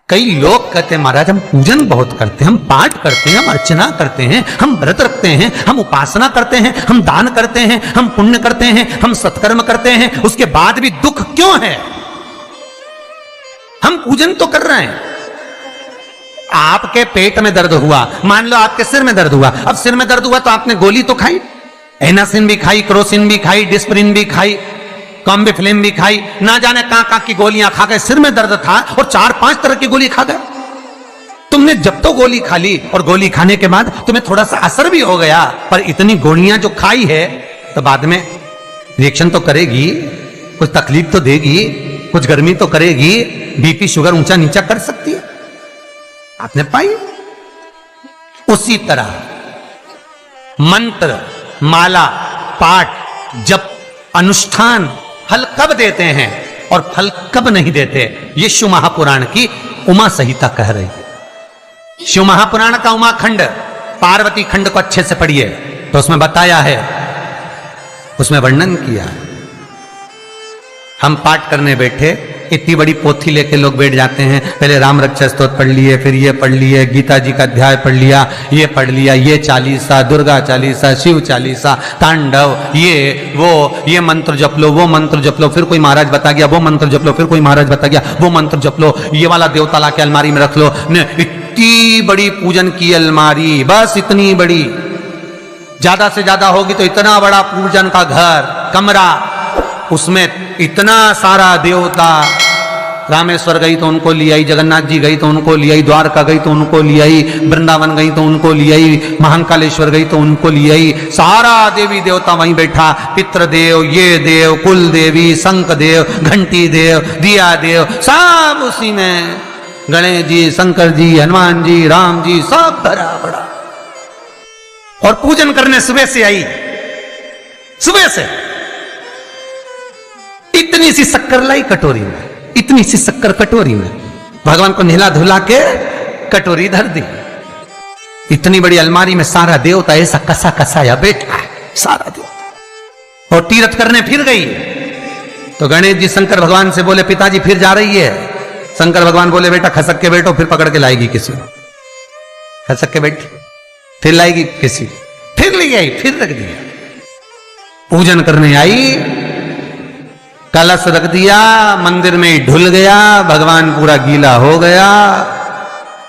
कई लोग कहते हैं महाराज हम पूजन बहुत करते हैं, हम पाठ करते हैं, हम अर्चना करते हैं, हम व्रत रखते हैं, हम उपासना करते हैं, हम दान करते हैं, हम पुण्य करते हैं, हम सत्कर्म करते हैं, उसके बाद भी दुख क्यों है? हम पूजन तो कर रहे हैं। आपके पेट में दर्द हुआ, मान लो आपके सिर में दर्द हुआ, अब सिर में दर्द हुआ तो आपने गोली तो खाई, एनासिन भी खाई, क्रोसिन भी खाई, डिस्प्रिन भी खाई, कॉम्बिफ्लिन भी खाई, ना जाने कहां की गोलियां खा गए। सिर में दर्द था और 4-5 तरह की गोली खा गए। तुमने जब तो गोली खा ली और गोली खाने के बाद तुम्हें थोड़ा सा असर भी हो गया, पर इतनी गोलियां जो खाई है तो बाद में रिएक्शन तो करेगी, कुछ तकलीफ तो देगी, कुछ गर्मी तो करेगी, बीपी शुगर ऊंचा नीचा कर सकती है, आपने पाई। उसी तरह मंत्र, माला, पाठ, जप, अनुष्ठान फल कब देते हैं और फल कब नहीं देते, ये शिव महापुराण की उमा संहिता कह रही है। शिव महापुराण का उमा खंड, पार्वती खंड को अच्छे से पढ़िए तो उसमें बताया है, उसमें वर्णन किया है। हम पाठ करने बैठे, इतनी बड़ी पोथी लेके लोग बैठ जाते हैं, पहले राम रक्षा स्तोत्र पढ़ लिए, फिर ये पढ़ लिए, गीता जी का अध्याय पढ़ लिया, ये पढ़ लिया, ये चालीसा, दुर्गा चालीसा, शिव चालीसा, तांडव, ये मंत्र जप लो, वो मंत्र जप लो, फिर कोई महाराज बता गया, वो मंत्र जप लो, फिर कोई महाराज बता गया, वो मंत्र जप लो, ये वाला देवता ला के अलमारी में रख लो। इतनी बड़ी पूजन की अलमारी, बस इतनी बड़ी, ज्यादा से ज्यादा होगी तो इतना बड़ा पूजन का घर, कमरा, उसमें इतना सारा देवता। रामेश्वर गई तो उनको ले आई, जगन्नाथ जी गई तो उनको ले आई, द्वारका गई तो उनको ले आई, वृंदावन गई तो उनको ले आई, महाकालेश्वर गई तो उनको ले आई, सारा देवी देवता वहीं बैठा, पितृदेव, ये देव, कुल देवी, शंख देव, घंटी देव, दिया देव, सब उसी में, गणेश जी, शंकर जी, हनुमान जी, राम जी, सब भरा पड़ा। और पूजन करने सुबह से आई, सुबह से इतनी सी शक्कर लाई कटोरी में, इतनी सी शक्कर कटोरी में, भगवान को नहला धुला के कटोरी धर दी। इतनी बड़ी अलमारी में सारा देवता ऐसा कसा कसाया बैठा है, सारा देवता। और तीर्थ करने फिर गई तो गणेश जी शंकर भगवान से बोले, पिताजी फिर जा रही है। शंकर भगवान बोले, बेटा खसक के बैठो, फिर पकड़ के लाएगी किसी को। खसक के बैठ, फिर लाएगी किसी, फिर ले आई, फिर रख दिया। पूजन करने आई, कलश रख दिया, मंदिर में ढुल गया, भगवान पूरा गीला हो गया।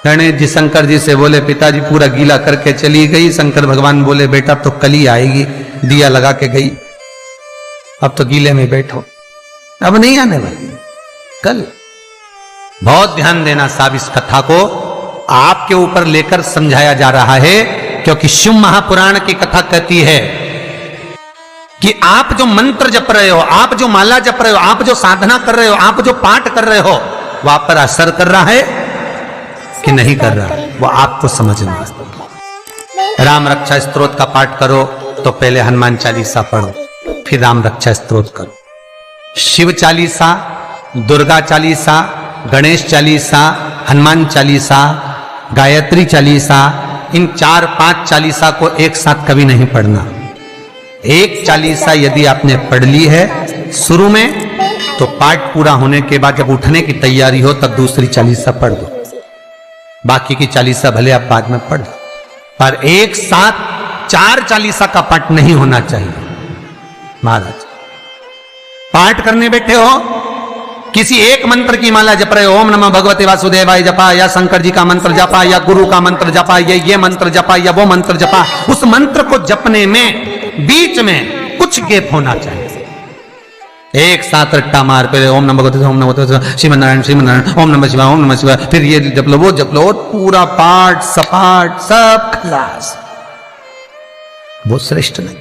गणेश जी शंकर जी से बोले, पिताजी पूरा गीला करके चली गई। शंकर भगवान बोले, बेटा तो कल ही आएगी, दिया लगा के गई, अब तो गीले में बैठो, अब नहीं आने वाली, कल। बहुत ध्यान देना साहब, इस कथा को आपके ऊपर लेकर समझाया जा रहा है, क्योंकि शिव महापुराण की कथा कहती है कि आप जो मंत्र जप रहे हो, आप जो माला जप रहे हो, आप जो साधना कर रहे हो, आप जो पाठ कर रहे हो, वह आप पर असर कर रहा है कि नहीं कर रहा, वो आपको समझना है। राम रक्षा स्तोत्र का पाठ करो तो पहले हनुमान चालीसा पढ़ो, फिर राम रक्षा स्तोत्र करो। शिव चालीसा, दुर्गा चालीसा, गणेश चालीसा, हनुमान चालीसा, गायत्री चालीसा, इन 4-5 चालीसा को एक साथ कभी नहीं पढ़ना। एक चालीसा यदि आपने पढ़ ली है शुरू में, तो पाठ पूरा होने के बाद जब उठने की तैयारी हो तब दूसरी चालीसा पढ़ दो, बाकी की चालीसा भले आप बाद में पढ़ दो, पर एक साथ 4 चालीसा का पाठ नहीं होना चाहिए। महाराज पाठ करने बैठे हो, किसी एक मंत्र की माला जप रहे हो, ओम नमः भगवते वासुदेवाय जपा, या शंकर जी का मंत्र जपा, या गुरु का मंत्र जपा, ये मंत्र जपा, या वो मंत्र जपा, उस मंत्र को जपने में बीच में कुछ गैप होना चाहिए। एक साथ रट्टा मार पे ओम नमः भगवते, ओम नमः भगवते, श्रीमन्नारायण श्रीमन्नारायण, ओम नमः शिवाय, ओम नमः शिवाय, फिर ये जप लो, वो जप लो, और पूरा पाठ सपाट सब खलास, वो श्रेष्ठ नहीं।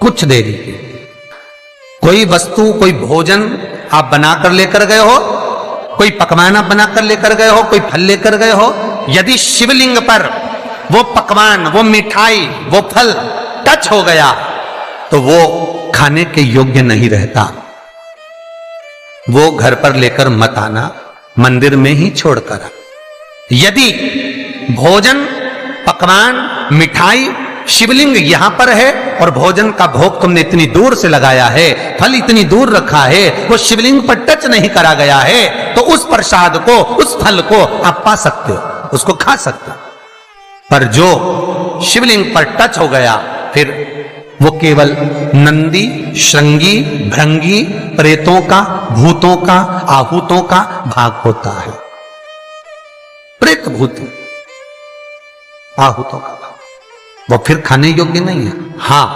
कुछ देरी की कोई वस्तु, कोई भोजन आप बनाकर लेकर गए हो, कोई पकवान आप बनाकर लेकर गए हो, कोई फल लेकर गए हो, यदि शिवलिंग पर वो पकवान, वो मिठाई, वो फल टच हो गया तो वो खाने के योग्य नहीं रहता। वो घर पर लेकर मत आना, मंदिर में ही छोड़कर। यदि भोजन, पकवान, मिठाई, शिवलिंग यहां पर है और भोजन का भोग तुमने इतनी दूर से लगाया है, फल इतनी दूर रखा है, वो शिवलिंग पर टच नहीं करा गया है, तो उस प्रसाद को, उस फल को आप पा सकते हो, उसको खा सकते हो। पर जो शिवलिंग पर टच हो गया, फिर वो केवल नंदी, श्रृंगी, भृंगी, प्रेतों का, भूतों का, आहूतों का भाग होता है। प्रेत भूत आहूतों का भाग, वो फिर खाने योग्य नहीं है। हां,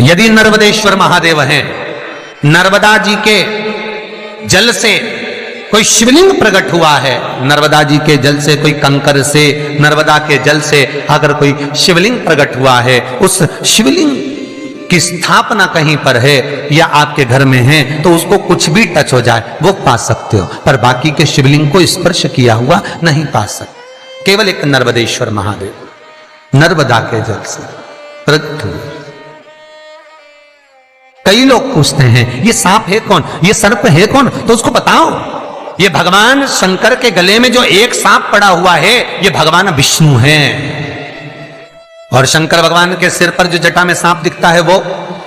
यदि नर्मदेश्वर महादेव हैं, नर्मदा जी के जल से कोई शिवलिंग प्रकट हुआ है, नर्मदा जी के जल से, कोई कंकर से, नर्मदा के जल से अगर कोई शिवलिंग प्रकट हुआ है, उस शिवलिंग की स्थापना कहीं पर है या आपके घर में है, तो उसको कुछ भी टच हो जाए वो पा सकते हो, पर बाकी के शिवलिंग को स्पर्श किया हुआ नहीं पा सकते। केवल एक नर्मदेश्वर महादेव नर्मदा के जल से प्रकट हुए। कई लोग पूछते हैं ये सांप है कौन, ये सर्प है कौन, तो उसको बताओ, ये भगवान शंकर के गले में जो एक सांप पड़ा हुआ है, ये भगवान विष्णु हैं। और शंकर भगवान के सिर पर जो जटा में सांप दिखता है, वो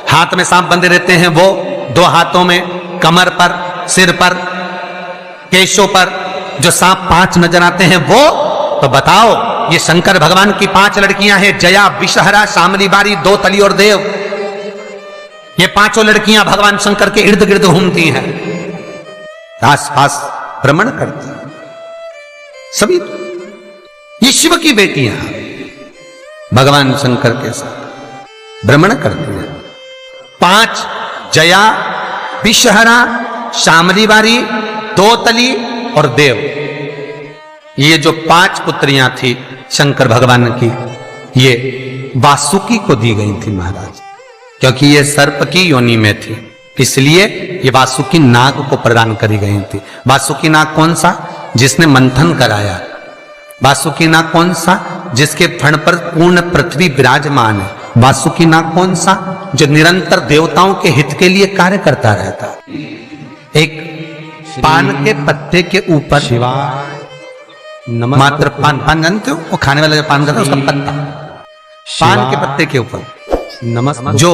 हाथ में सांप बंधे रहते हैं, वो दो हाथों में, कमर पर, सिर पर, केशों पर जो सांप 5 नजर आते हैं, वो तो बताओ, ये शंकर भगवान की 5 लड़कियां हैं, जया, विषहरा, शामली बारी, दो तली और देव। ये 5 लड़कियां भगवान शंकर के इर्द गिर्द घूमती हैं, आसपास भ्रमण करती हैं। सभी ये शिव की बेटियां भगवान शंकर के साथ भ्रमण करती हैं। 5 जया, विषहरा, शामली बारी, दो तली और देव, ये जो 5 पुत्रियां थी शंकर भगवान की, ये वासुकी को दी गई थी महाराज, क्योंकि ये सर्प की योनि में थी, इसलिए ये वासुकी नाग को प्रदान करी गई थी। वासुकी नाग कौन सा? जिसने मंथन कराया। वासुकी नाग कौन सा? जिसके फण पर पूर्ण पृथ्वी विराजमान है। वासुकी नाग कौन सा? जो निरंतर देवताओं के हित के लिए कार्य करता रहता। एक पान के पत्ते के ऊपर मात्र पान जानते हो, वो खाने वाला जो पान करता है उसका पत्ता, पान के पत्ते के ऊपर नमस्ते, जो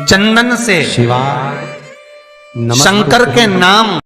चंदन से शंकर के नाम